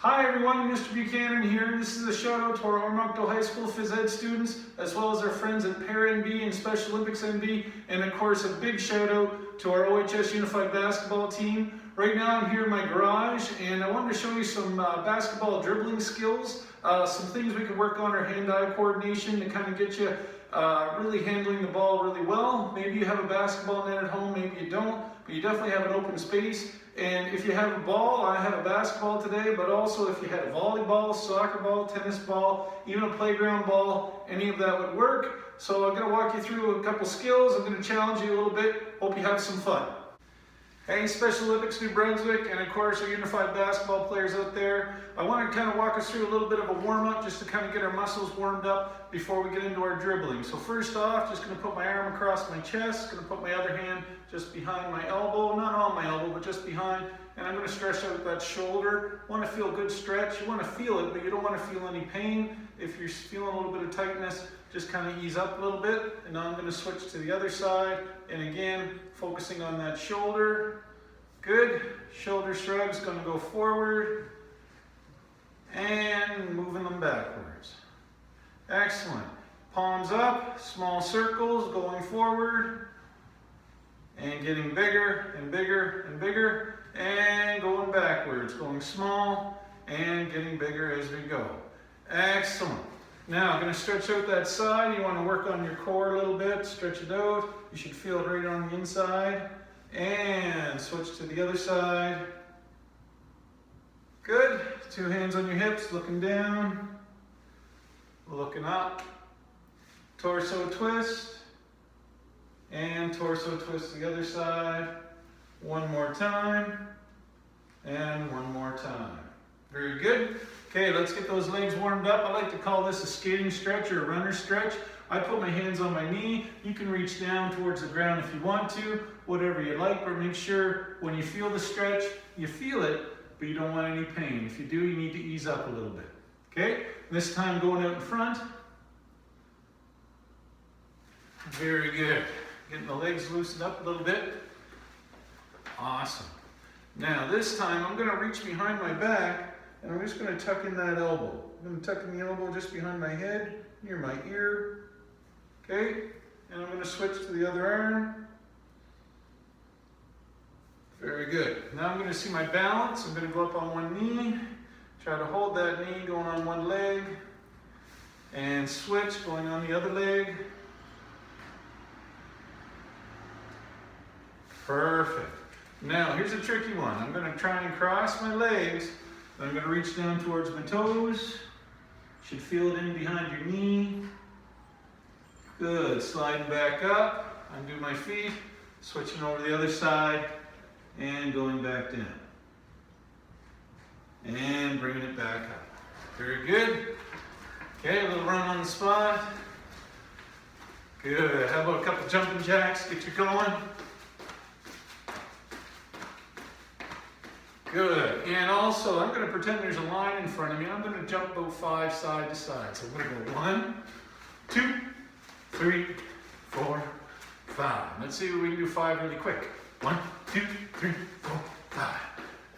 Hi everyone, Mr. Buchanan here. This is a shout out to our Ormoncton High School Phys Ed students, as well as our friends at Para-NB and Special Olympics NB, and of course a big shout out to our OHS Unified Basketball team. Right now I'm here in my garage and I wanted to show you some basketball dribbling skills, some things we can work on our hand-eye coordination to kind of get you really handling the ball really well. Maybe you have a basketball net at home, maybe you don't, but you definitely have an open space. And if you have a ball, I have a basketball today, but also if you had a volleyball, soccer ball, tennis ball, even a playground ball, any of that would work. So I'm going to walk you through a couple skills. I'm going to challenge you a little bit. Hope you have some fun. Hey, Special Olympics New Brunswick, and of course our unified basketball players out there. I want to kind of walk us through a little bit of a warm-up just to kind of get our muscles warmed up before we get into our dribbling. So first off, just going to put my arm across my chest, going to put my other hand just behind my elbow, not on my elbow, but just behind, and I'm going to stretch out that shoulder. Want to feel a good stretch. You want to feel it, but you don't want to feel any pain. If you're feeling a little bit of tightness, just kind of ease up a little bit. And now I'm going to switch to the other side, and again, focusing on that shoulder. Good. Shoulder shrugs, going to go forward, and moving them backwards. Excellent. Palms up, small circles, going forward, and getting bigger and bigger and bigger, and going backwards, going small, and getting bigger as we go. Excellent. Now I'm going to stretch out that side. You want to work on your core a little bit, stretch it out. You should feel it right on the inside. And switch to the other side. Good. Two hands on your hips, looking down, looking up. Torso twist, and torso twist the other side. One more time, and one more time. Very good. Okay, let's get those legs warmed up. I like to call this a skating stretch or a runner stretch. I put my hands on my knee. You can reach down towards the ground if you want to, whatever you like, but make sure when you feel the stretch, you feel it, but you don't want any pain. If you do, you need to ease up a little bit. Okay, this time going out in front. Very good. Getting the legs loosened up a little bit. Awesome. Now this time I'm going to reach behind my back and I'm just going to tuck in that elbow. I'm going to tuck in the elbow just behind my head, near my ear. Okay, and I'm going to switch to the other arm. Very good. Now I'm going to see my balance. I'm going to go up on one knee, try to hold that knee going on one leg, and switch going on the other leg. Perfect. Now here's a tricky one. I'm going to try and cross my legs. Then I'm going to reach down towards my toes. Should feel it in behind your knee. Good. Sliding back up. Undo my feet. Switching over to the other side. And going back down. And bringing it back up. Very good. Okay, a little run on the spot. Good. How about a couple jumping jacks? Get you going. Good. And also, I'm going to pretend there's a line in front of me. I'm going to jump about 5 side to side. So I'm going to go 1, 2, 3, 4, 5. Let's see if we can do 5 really quick. 1, 2, 3, 4, 5.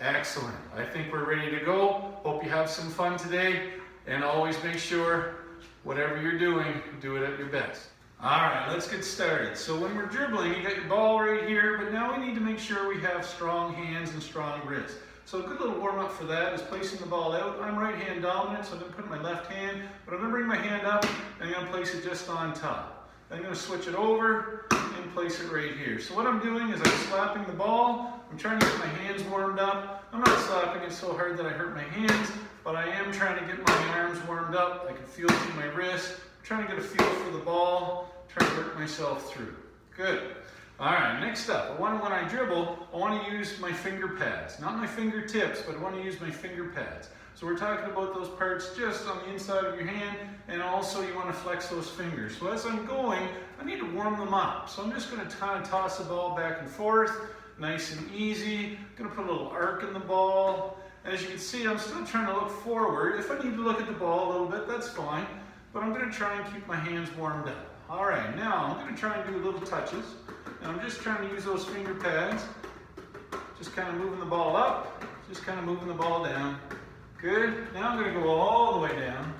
Excellent. I think we're ready to go. Hope you have some fun today. And always make sure, whatever you're doing, do it at your best. All right, let's get started. So when we're dribbling, you got your ball right here, but now we need to make sure we have strong hands and strong wrists. So a good little warm-up for that is placing the ball out. I'm right hand dominant, so I'm going to put my left hand, but I'm going to bring my hand up, and I'm going to place it just on top. Then I'm going to switch it over and place it right here. So what I'm doing is I'm slapping the ball. I'm trying to get my hands warmed up. I'm not slapping it so hard that I hurt my hands, but I am trying to get my arms warmed up. I can feel it through my wrist. I'm trying to get a feel for the ball, trying to work myself through. Good. All right, next up, when I dribble, I want to use my finger pads. Not my fingertips, but I want to use my finger pads. So we're talking about those parts just on the inside of your hand, and also you want to flex those fingers. So as I'm going, I need to warm them up. So I'm just going to kind of toss the ball back and forth, nice and easy. I'm going to put a little arc in the ball. As you can see, I'm still trying to look forward. If I need to look at the ball a little bit, that's fine. But I'm going to try and keep my hands warmed up. All right, now I'm going to try and do little touches. And I'm just trying to use those finger pads. Just kind of moving the ball up, just kind of moving the ball down. Good. Now I'm going to go all the way down.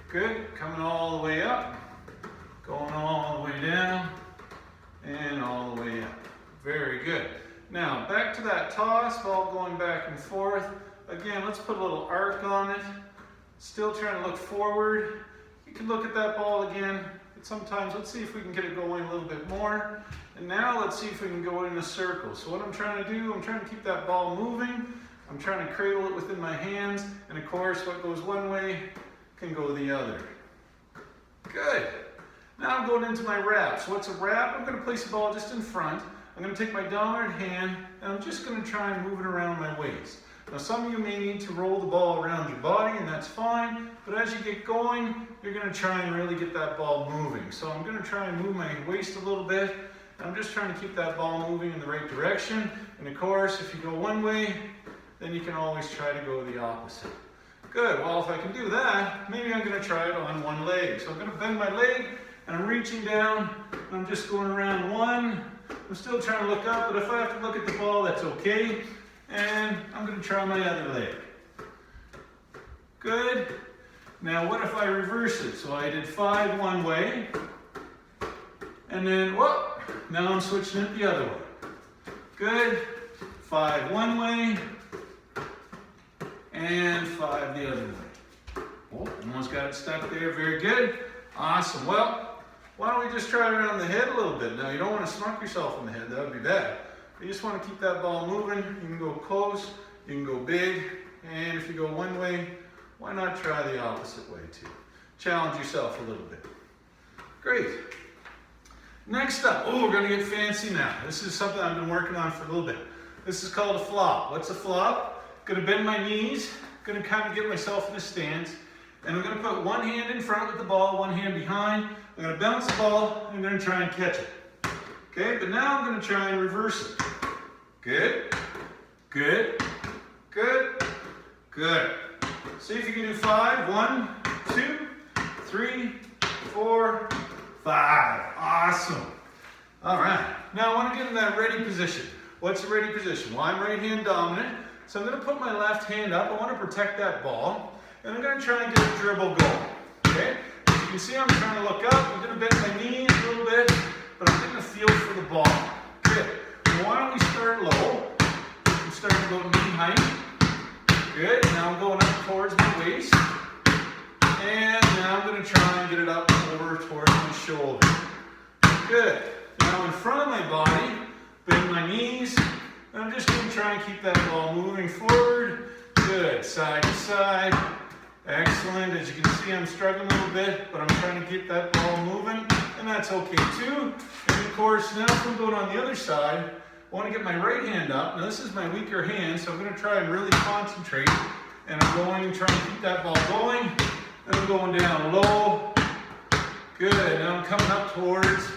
Good. Coming all the way up. Going all the way down. And all the way up. Very good. Now back to that toss, ball going back and forth. Again, let's put a little arc on it. Still trying to look forward. You can look at that ball again. But sometimes, let's see if we can get it going a little bit more. And now let's see if we can go in a circle. So what I'm trying to do, I'm trying to keep that ball moving. I'm trying to cradle it within my hands. And of course, what goes one way can go the other. Good. Now I'm going into my wrap. So what's a wrap? I'm going to place the ball just in front. I'm going to take my dominant hand and I'm just going to try and move it around my waist. Now some of you may need to roll the ball around your body and that's fine, but as you get going, you're going to try and really get that ball moving. So I'm going to try and move my waist a little bit. And I'm just trying to keep that ball moving in the right direction. And of course, if you go one way, then you can always try to go the opposite. Good, well if I can do that, maybe I'm going to try it on one leg. So I'm going to bend my leg and I'm reaching down and I'm just going around one. I'm still trying to look up, but if I have to look at the ball, that's okay. And I'm going to try my other leg. Good. Now what if I reverse it? So I did 5 one way, and then, whoop, now I'm switching it the other way. Good. 5 one way, and 5 the other way. Oh, almost got it stuck there. Very good. Awesome. Well, why don't we just try it around the head a little bit? Now you don't want to smack yourself in the head. That would be bad. You just want to keep that ball moving. You can go close, you can go big, and if you go one way, why not try the opposite way too? Challenge yourself a little bit. Great. Next up, oh, we're going to get fancy now. This is something I've been working on for a little bit. This is called a flop. What's a flop? Going to bend my knees, going to kind of get myself in a stance, and I'm going to put one hand in front with the ball, one hand behind. I'm going to bounce the ball, and I'm going to try and catch it. Okay, but now I'm going to try and reverse it. Good, good, good, good. See if you can do 5. 1, 2, 3, 4, 5. Awesome. All right. Now I want to get in that ready position. What's the ready position? Well, I'm right hand dominant, so I'm going to put my left hand up. I want to protect that ball, and I'm going to try and get a dribble going. Okay? As you can see, I'm trying to look up. I'm going to bend my knees a little bit, but I'm getting a feel for the ball. Good. Now why don't we start low? I'm starting to go knee height. Good. Now I'm going up towards my waist. And now I'm going to try and get it up over towards my shoulder. Good. Now in front of my body, bend my knees. And I'm just going to try and keep that ball moving forward. Good. Side to side. Excellent. As you can see, I'm struggling a little bit, but I'm trying to keep that ball moving. And that's okay too. And of course, now if I'm going on the other side, I want to get my right hand up. Now this is my weaker hand, so I'm going to try and really concentrate. And I'm going and trying to keep that ball going. And I'm going down low. Good. Now I'm coming up towards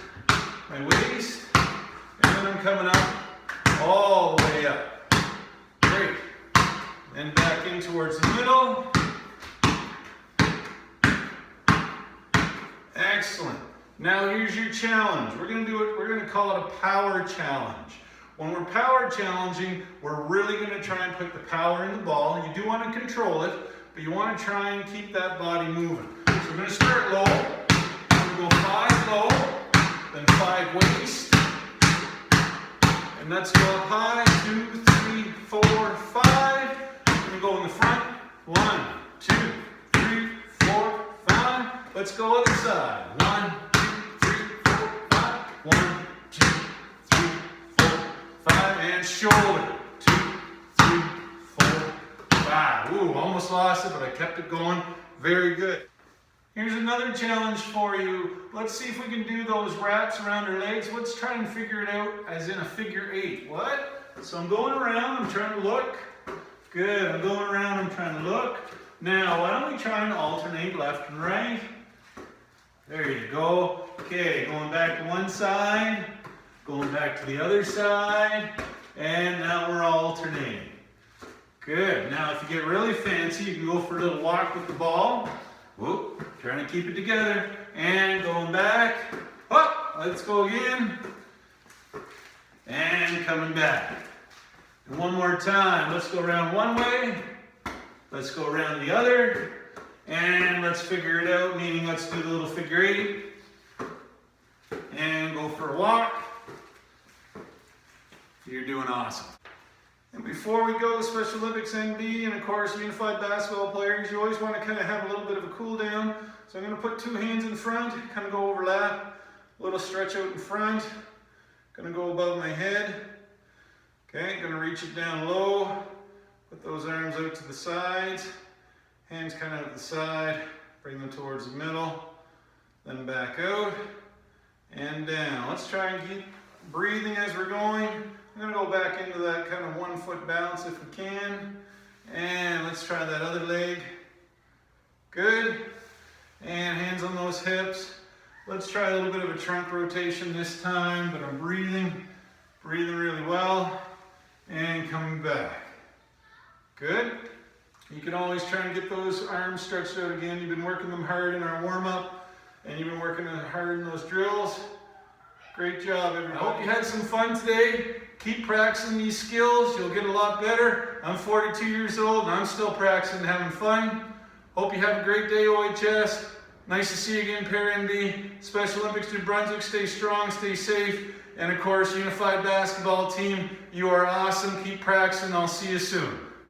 my waist. And then I'm coming up all the way up. Great. Then back in towards the middle. Excellent. Now here's your challenge. We're going to do it, we're going to call it a power challenge. When we're power challenging, we're really going to try and put the power in the ball. You do want to control it, but you want to try and keep that body moving. So we're going to start low. We're going to go 5 low, then 5 waist. And let's go up high. 2, 3, 4, 5. We're going to go in the front. 1, 2, 3, 4, 5. Let's go other side. 1, 2, 3, 4, 5. 1, 2, 3, 4, 5. And shoulder. 2, 3, 4, 5. Ooh, almost lost it, but I kept it going. Very good. Here's another challenge for you. Let's see if we can do those wraps around our legs. Let's try and figure it out as in a figure 8. What? So I'm going around, I'm trying to look. Good, I'm going around, I'm trying to look. Now, why don't we try and alternate left and right? There you go. Okay, going back to one side, going back to the other side, and now we're alternating. Good. Now, if you get really fancy, you can go for a little walk with the ball. Whoop, trying to keep it together, and going back. Up, let's go again, and coming back. And one more time, let's go around one way, Let's go around the other, and let's figure it out, meaning let's do the little figure 8, and go for a walk. You're doing awesome. And before we go, Special Olympics NB, and of course unified basketball players, you always want to kind of have a little bit of a cool down. So I'm going to put 2 hands in front, kind of go overlap, a little stretch out in front, going to go above my head. Okay, going to reach it down low, put those arms out to the sides, hands kind of at the side, bring them towards the middle, then back out and down. Let's try and keep breathing as we're going. I'm going to go back into that kind of 1 foot bounce if we can. And let's try that other leg. Good. And hands on those hips. Let's try a little bit of a trunk rotation this time, but I'm breathing really well. And coming back. Good. You can always try and get those arms stretched out again. You've been working them hard in our warm-up, and you've been working hard in those drills. Great job, everybody. I hope you had some fun today. Keep practicing these skills. You'll get a lot better. I'm 42 years old, and I'm still practicing and having fun. Hope you have a great day, OHS. Nice to see you again, Para-NB. Special Olympics New Brunswick. Stay strong, stay safe. And of course, Unified Basketball Team, you are awesome. Keep practicing. I'll see you soon.